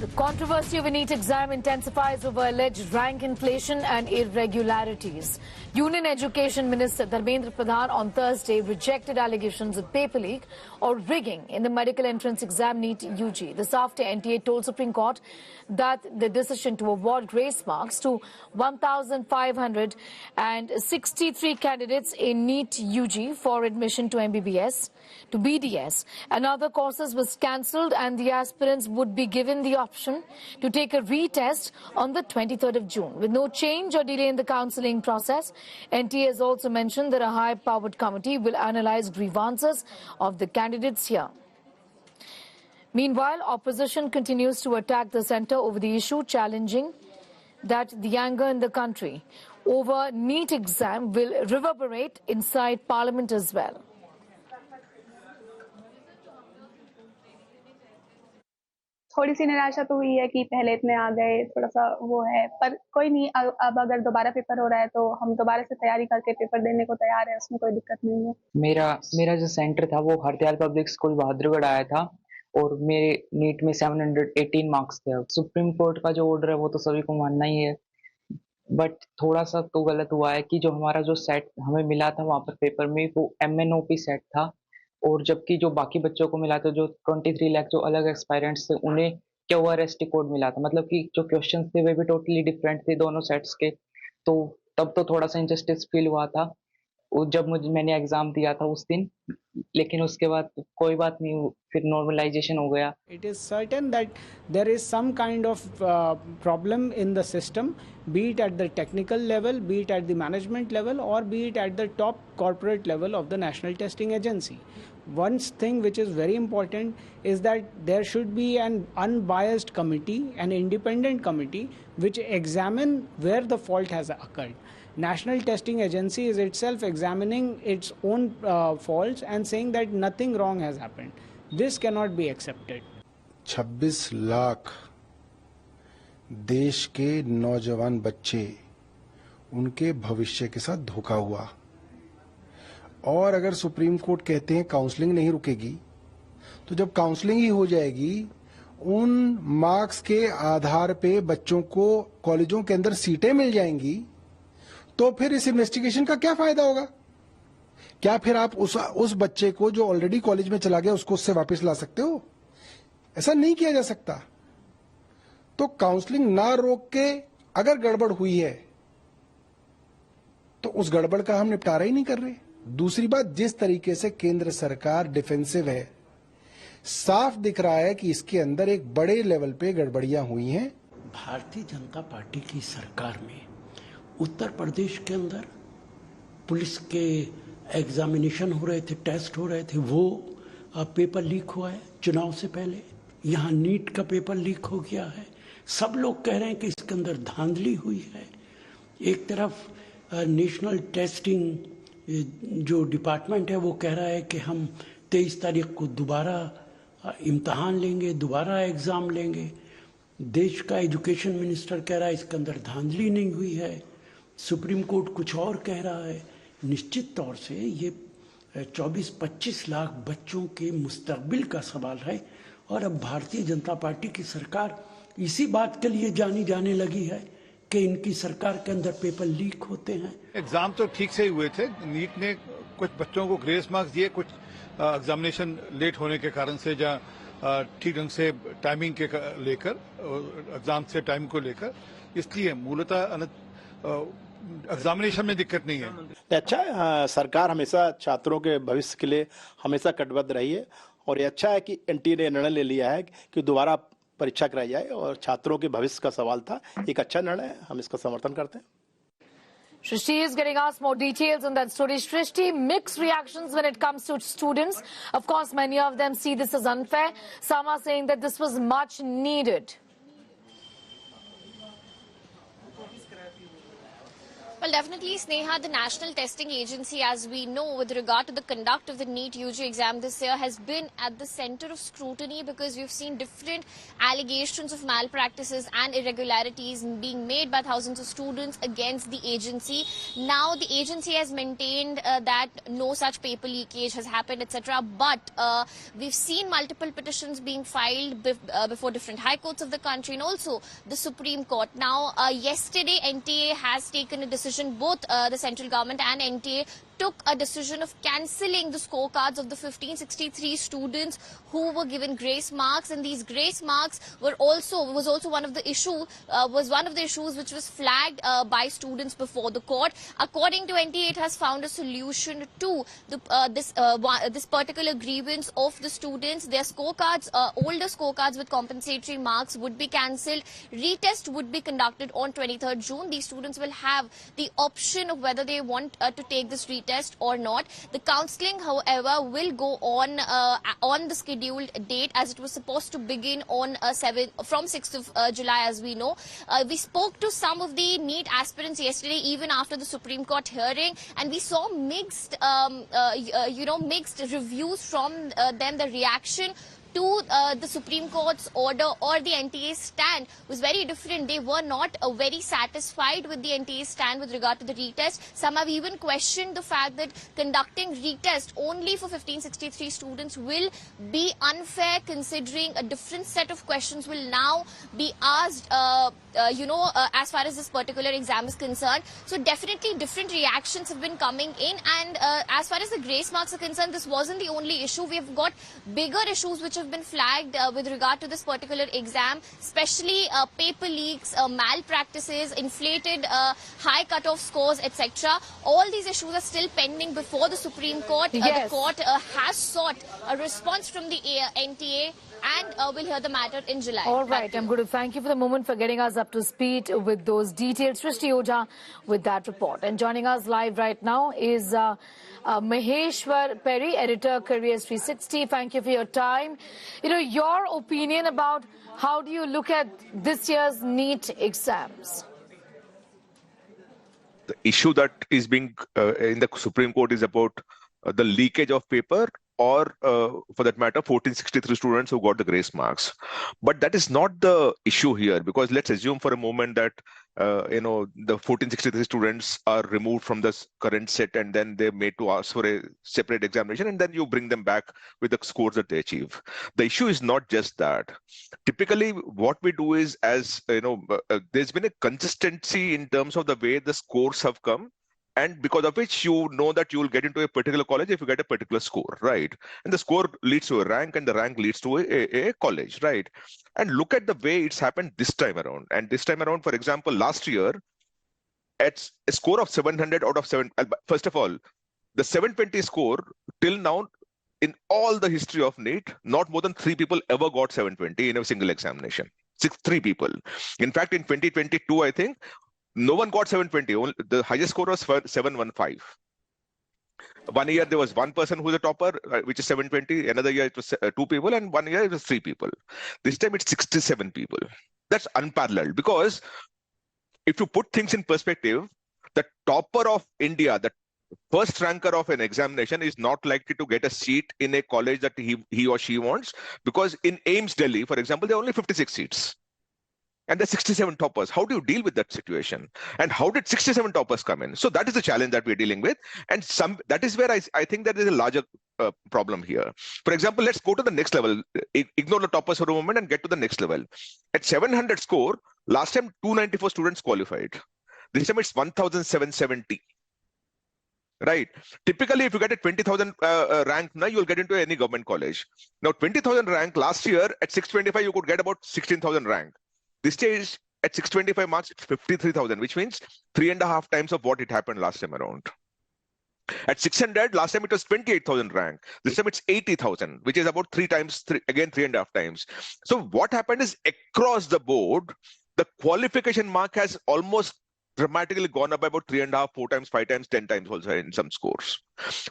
The controversy of a NEET exam intensifies over alleged rank inflation and irregularities. Union Education Minister Dharmendra Pradhan on Thursday rejected allegations of paper leak or rigging in the medical entrance exam NEET UG. This after NTA told Supreme Court that the decision to award grace marks to 1,563 candidates in NEET UG for admission to MBBS, to BDS and other courses was cancelled, and the aspirants would be given the option to take a retest on the 23rd of June. With no change or delay in the counselling process, NTA has also mentioned that a high-powered committee will analyse grievances of the candidates here. Meanwhile, opposition continues to attack the centre over the issue, challenging that the anger in the country over NEET exam will reverberate inside Parliament as well. थोड़ी सी निराशा तो हुई है कि पहले इतने आ गए, थोड़ा सा वो है, पर कोई नहीं। अब अगर दोबारा पेपर हो रहा है तो हम दोबारा से तैयारी करके पेपर देने को तैयार है, उसमें कोई दिक्कत नहीं है। मेरा जो सेंटर था वो हरदयाल पब्लिक स्कूल बहादुरगढ़ आया था और मेरे नीट में 718 मार्क्स थे। सुप्रीम कोर्ट का जो ऑर्डर है वो तो सभी को मानना ही है, बट थोड़ा सा तो गलत हुआ है कि जो हमारा जो सेट हमें मिला था वहाँ पर पेपर में वो MNOP सेट था, और जबकि जो बाकी बच्चों को मिला था, जो 23 लाख जो अलग एक्सपायरेंट्स थे, उन्हें QRST कोड मिला था। मतलब कि जो क्वेश्चंस थे वे भी टोटली डिफरेंट थे दोनों सेट्स के। तो तब तो थोड़ा सा इनजस्टिस फील हुआ था जब मैंने एग्जाम दिया था उस दिन, लेकिन उसके बाद कोई बात नहीं, फिर नॉर्मलाइजेशन हो गया। It is certain that there is some kind of problem in the system, be it at the technical level, be it at the management level, or be it at the top corporate level of the National Testing Agency. One thing which is very important is that there should be an unbiased committee, an independent committee, which examine where the fault has occurred. National Testing Agency is itself examining its own faults and saying that nothing wrong has happened. This cannot be accepted. 26 lakh देश के नौजवान बच्चे, उनके भविष्य के साथ धोखा हुआ। और अगर सुप्रीम कोर्ट कहते हैं काउंसलिंग नहीं रुकेगी, तो जब काउंसलिंग ही हो जाएगी, उन मार्क्स के आधार पे बच्चों को कॉलेजों के अंदर सीटें मिल जाएंगी, तो फिर इस इन्वेस्टिगेशन का क्या फायदा होगा? क्या फिर आप उस बच्चे को जो ऑलरेडी कॉलेज में चला गया उसको उससे वापस ला सकते हो? ऐसा नहीं किया जा सकता। तो काउंसलिंग ना रोक के अगर गड़बड़ हुई है तो उस गड़बड़ का हम निपटारा ही नहीं कर रहे। दूसरी बात, जिस तरीके से केंद्र सरकार डिफेंसिव है, साफ दिख रहा है कि इसके अंदर एक बड़े लेवल पे गड़बड़ियां हुई हैं। भारतीय जनता पार्टी की सरकार में उत्तर प्रदेश के अंदर पुलिस के एग्जामिनेशन हो रहे थे, टेस्ट हो रहे थे, वो पेपर लीक हुआ है चुनाव से पहले। यहाँ नीट का पेपर लीक हो गया है। सब लोग कह रहे हैं कि इसके अंदर धांधली हुई है। एक तरफ नेशनल टेस्टिंग जो डिपार्टमेंट है वो कह रहा है कि हम 23 तारीख को दोबारा इम्तहान लेंगे, दोबारा एग्ज़ाम लेंगे। देश का एजुकेशन मिनिस्टर कह रहा है इसके अंदर धांधली नहीं हुई है। सुप्रीम कोर्ट कुछ और कह रहा है। निश्चित तौर से ये 24-25 लाख बच्चों के मुस्तकबिल का सवाल है, और अब भारतीय जनता पार्टी की सरकार इसी बात के लिए जानी जाने लगी है कि इनकी सरकार के अंदर पेपर लीक होते हैं। एग्जाम तो ठीक से ही हुए थे। नीट ने कुछ बच्चों को ग्रेस मार्क्स दिए, कुछ एग्जामिनेशन लेट होने के कारण से, जहाँ ठीक ढंग से टाइमिंग के लेकर, एग्जाम से टाइम को लेकर, इसलिए मूलतः एग्जामिनेशन में दिक्कत नहीं है। अच्छा है, सरकार हमेशा छात्रों के भविष्य के लिए हमेशा कटिबद्ध रही है, और ये अच्छा है कि एनटीए ने निर्णय ले लिया है कि दोबारा परीक्षा कराई जाए, और छात्रों के भविष्य का सवाल था, एक अच्छा निर्णय है, हम इसका समर्थन करते हैं। Shrishti is getting us more details on that story. Shrishti, mixed reactions when it comes to students. Of course, many of them see this as unfair. Some are saying that this was much needed. Well, definitely, Sneha, the National Testing Agency, as we know, with regard to the conduct of the NEET UG exam this year, has been at the center of scrutiny because we've seen different allegations of malpractices and irregularities being made by thousands of students against the agency. Now, the agency has maintained that no such paper leakage has happened, etc. But we've seen multiple petitions being filed before different high courts of the country and also the Supreme Court. Now, yesterday, NTA has taken a decision. Both the central government and NTA took a decision of cancelling the scorecards of the 1563 students who were given grace marks, and these grace marks was also one of the issues which was flagged by students before the court. According to NTA, it has found a solution to this particular grievance of the students. Their scorecards, older scorecards with compensatory marks, would be cancelled. Retest would be conducted on 23rd June. These students will have the option of whether they want to take this retest or not. The counselling, however, will go on the scheduled date, as it was supposed to begin on from 6th of July, as we know. We spoke to some of the NEET aspirants yesterday, even after the Supreme Court hearing, and we saw mixed reviews from them. The reaction to the Supreme Court's order or the NTA's stand was very different. They were not very satisfied with the NTA's stand with regard to the retest. Some have even questioned the fact that conducting retest only for 1563 students will be unfair, considering a different set of questions will now be asked, as far as this particular exam is concerned. So definitely different reactions have been coming in, and as far as the grace marks are concerned, this wasn't the only issue. We've got bigger issues which have been flagged with regard to this particular exam, especially paper leaks, malpractices, inflated high cutoff scores, etc. All these issues are still pending before the Supreme Court. Yes. The court has sought a response from the NTA, and we'll hear the matter in July. All right, I'm going to thank you for the moment for getting us up to speed with those details. Srishti Ojha with that report. And joining us live right now is Maheshwar Perry, editor, Careers 360. Thank you for your time. Your opinion about how do you look at this year's NEET exams? The issue that is being in the Supreme Court is about the leakage of paper, or for that matter, 1463 students who got the grace marks. But that is not the issue here, because let's assume for a moment that the 1463 students are removed from the current set and then they're made to ask for a separate examination, and then you bring them back with the scores that they achieve. The issue is not just that. Typically, what we do is, there's been a consistency in terms of the way the scores have come, and because of which you know that you will get into a particular college if you get a particular score, right? And the score leads to a rank, and the rank leads to a college, right? And look at the way it's happened this time around. And this time around, for example, last year, at a score of 700 out of 7, first of all, the 720 score till now, in all the history of NEET, not more than 3 people ever got 720 in a single examination. 3 people. In fact, in 2022, I think, no one got 720. The highest score was 715. 1 year there was one person who was a topper, which is 720. Another year it was 2 people, and 1 year it was 3 people. This time it's 67 people. That's unparalleled, because if you put things in perspective, the topper of India, the first ranker of an examination, is not likely to get a seat in a college that he or she wants, because in AIIMS Delhi, for example, there are only 56 seats. And there's 67 toppers. How do you deal with that situation? And how did 67 toppers come in? So that is the challenge that we're dealing with. And that is where I think there is a larger problem here. For example, let's go to the next level. Ignore the toppers for a moment and get to the next level. At 700 score, last time 294 students qualified. This time it's 1,770. Right. Typically, if you get a 20,000 rank, now you'll get into any government college. Now, 20,000 rank last year at 625, you could get about 16,000 rank. This stage at 625 marks, it's 53,000, which means 3.5 times of what it happened last time around. At 600, last time it was 28,000 rank. This time it's 80,000, which is about 3 times, again 3.5 times. So what happened is, across the board, the qualification mark has almost dramatically gone up by about 3.5, 4 times, 5 times, 10 times also in some scores.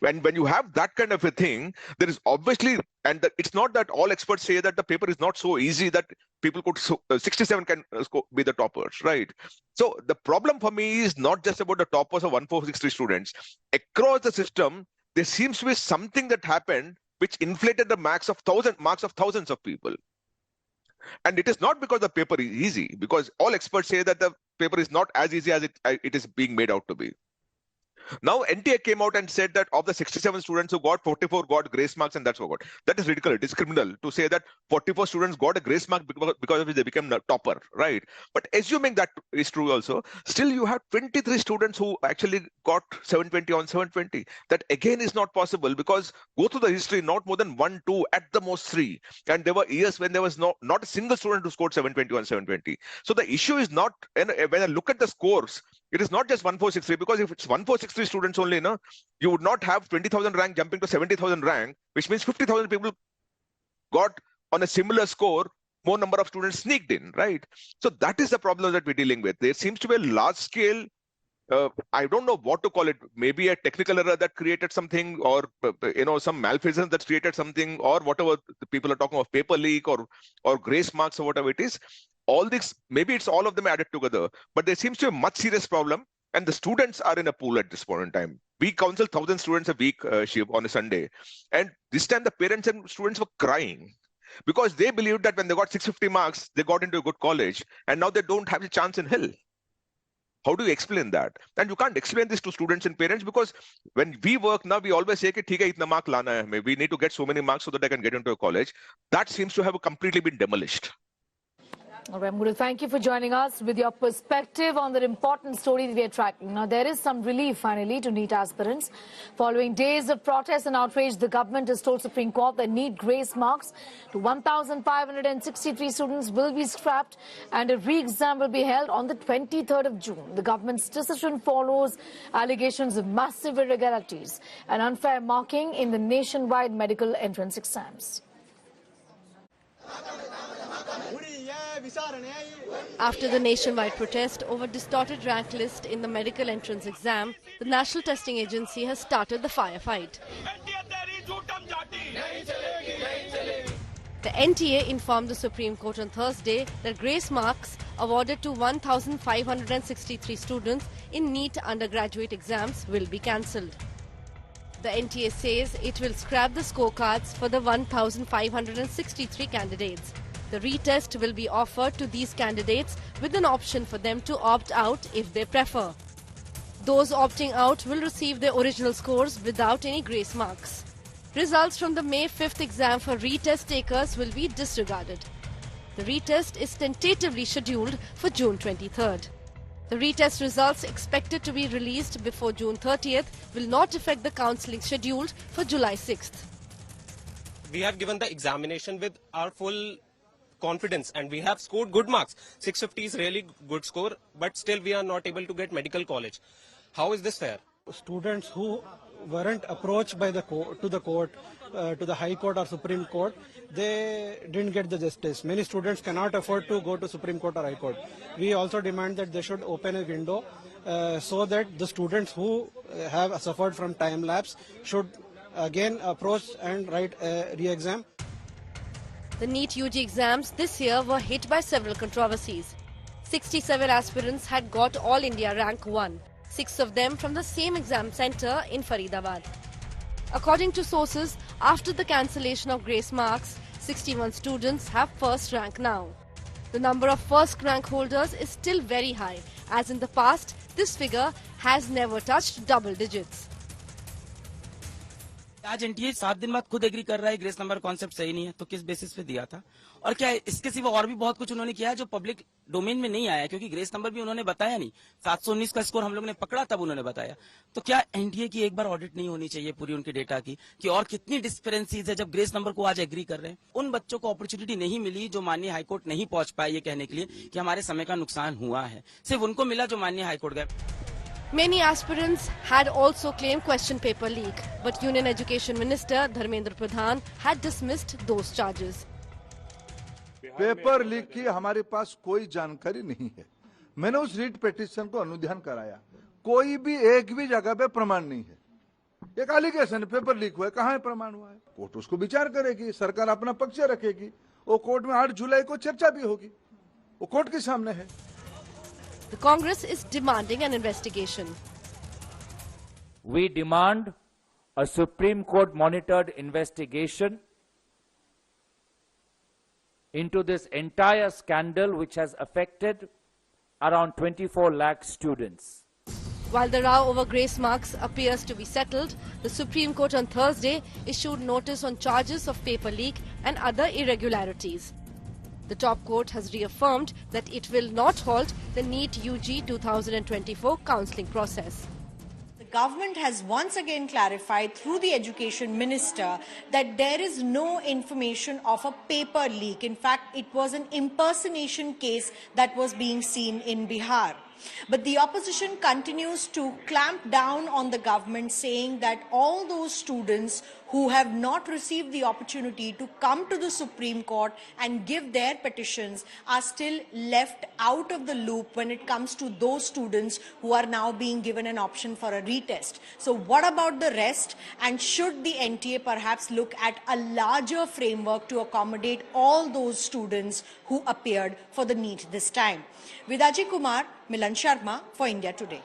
When you have that kind of a thing, there is obviously, and it's not that all experts say that the paper is not so easy that people could 67 can be the toppers, right? So the problem for me is not just about the toppers of 1463 students. Across the system, there seems to be something that happened which inflated the marks of thousands of people. And it is not because the paper is easy, because all experts say that the paper is not as easy as it is being made out to be. Now, NTA came out and said that of the 67 students who got 44 got grace marks, and that's what got. That is ridiculous. It is criminal to say that 44 students got a grace mark because of which they became the topper, right? But assuming that is true also, still you have 23 students who actually got 720 on 720. That again is not possible, because go through the history, not more than 1, 2, at the most 3. And there were years when there was not a single student who scored 720 on 720. So the issue is not, and when I look at the scores, it is not just 1463, because if it's 1463 students only, you would not have 20,000 rank jumping to 70,000 rank, which means 50,000 people got on a similar score, more number of students sneaked in, right? So that is the problem that we're dealing with. There seems to be a large scale, I don't know what to call it, maybe a technical error that created something, or some malfeasance that created something, or whatever the people are talking of, paper leak or grace marks or whatever it is. All this, maybe it's all of them added together, but there seems to be a much serious problem, and the students are in a pool at this point in time. We counsel 1,000 students a week, Shiv, on a Sunday, and this time the parents and students were crying because they believed that when they got 650 marks, they got into a good college, and now they don't have a chance in hell. How do you explain that? And you can't explain this to students and parents, because when we work now, we always say, "Theek hai, itna mark lana hai hame. We need to get so many marks so that I can get into a college." That seems to have completely been demolished. All right, Murali, thank you for joining us with your perspective on the important story that we are tracking. Now, there is some relief, finally, to NEET aspirants. Following days of protest and outrage, the government has told Supreme Court that NEET grace marks to 1,563 students will be scrapped and a re-exam will be held on the 23rd of June. The government's decision follows allegations of massive irregularities and unfair marking in the nationwide medical entrance exams. After the nationwide protest over distorted rank list in the medical entrance exam, the National Testing Agency has started the firefight. The NTA informed the Supreme Court on Thursday that grace marks awarded to 1,563 students in NEET undergraduate exams will be cancelled. The NTA says it will scrap the scorecards for the 1,563 candidates. The retest will be offered to these candidates with an option for them to opt out if they prefer. Those opting out will receive their original scores without any grace marks. Results from the May 5th exam for retest takers will be disregarded. The retest is tentatively scheduled for June 23rd. The retest results expected to be released before June 30th will not affect the counselling scheduled for July 6th. We have given the examination with our full confidence and we have scored good marks. 650 is really good score, but still we are not able to get medical college. How is this fair? Students who weren't approached by the court, to the High Court or Supreme Court, they didn't get the justice. Many students cannot afford to go to Supreme Court or High Court. We also demand that they should open a window so that the students who have suffered from time lapse should again approach and write a re-exam. The NEET UG exams this year were hit by several controversies. 67 aspirants had got All India rank 1, 6 of them from the same exam centre in Faridabad. According to sources, after the cancellation of grace marks, 61 students have first rank now. The number of first rank holders is still very high, as in the past, this figure has never touched double digits. आज NTA 7 दिन बाद खुद agree कर रहा है grace number concept सही नहीं है, तो किस बेसिस पे दिया था? और क्या इसके सिवा और भी बहुत कुछ उन्होंने किया है जो पब्लिक डोमेन में नहीं आया, क्योंकि ग्रेस नंबर भी उन्होंने बताया नहीं। 719 का स्कोर हम लोग ने पकड़ा तब उन्होंने बताया। तो क्या एनटीए की एक बार ऑडिट नहीं होनी चाहिए पूरी उनके डेटा की कि और कितनी डिस्पेरेंसीज है जब ग्रेस नंबर को आज एग्री कर रहे हैं? उन बच्चों को अपॉर्चुनिटी नहीं मिली जो माननीय हाईकोर्ट नहीं पहुंच पाए ये कहने के लिए कि हमारे समय का नुकसान हुआ है, सिर्फ उनको मिला जो माननीय हाईकोर्ट गए। Many aspirants had also claimed question paper leak, but Union Education Minister Dharmendra Pradhan had dismissed those charges. Paper leak की हमारे पास कोई जानकारी नहीं है, मैंने उस रीट पिटीशन को अनुध्यान कराया, कोई भी एक भी जगह पे प्रमाण नहीं है। एक एलिगेशन पेपर लीक हुआ है, कहाँ है प्रमाण हुआ है? कोर्ट उसको विचार करेगी, सरकार अपना पक्ष रखेगी, वो कोर्ट में 8 जुलाई को चर्चा भी होगी, वो कोर्ट के सामने है। The Congress is demanding an investigation. We demand a Supreme Court monitored investigation into this entire scandal which has affected around 24 lakh students. While the row over grace marks appears to be settled, the Supreme Court on Thursday issued notice on charges of paper leak and other irregularities. The top court has reaffirmed that it will not halt the NEET UG 2024 counselling process. The government has once again clarified through the Education Minister that there is no information of a paper leak. In fact, it was an impersonation case that was being seen in Bihar. But the opposition continues to clamp down on the government, saying that all those students who have not received the opportunity to come to the Supreme Court and give their petitions are still left out of the loop when it comes to those students who are now being given an option for a retest. So what about the rest? And should the NTA perhaps look at a larger framework to accommodate all those students who appeared for the NEET this time? With Ajay Kumar, Milan Sharma for India Today.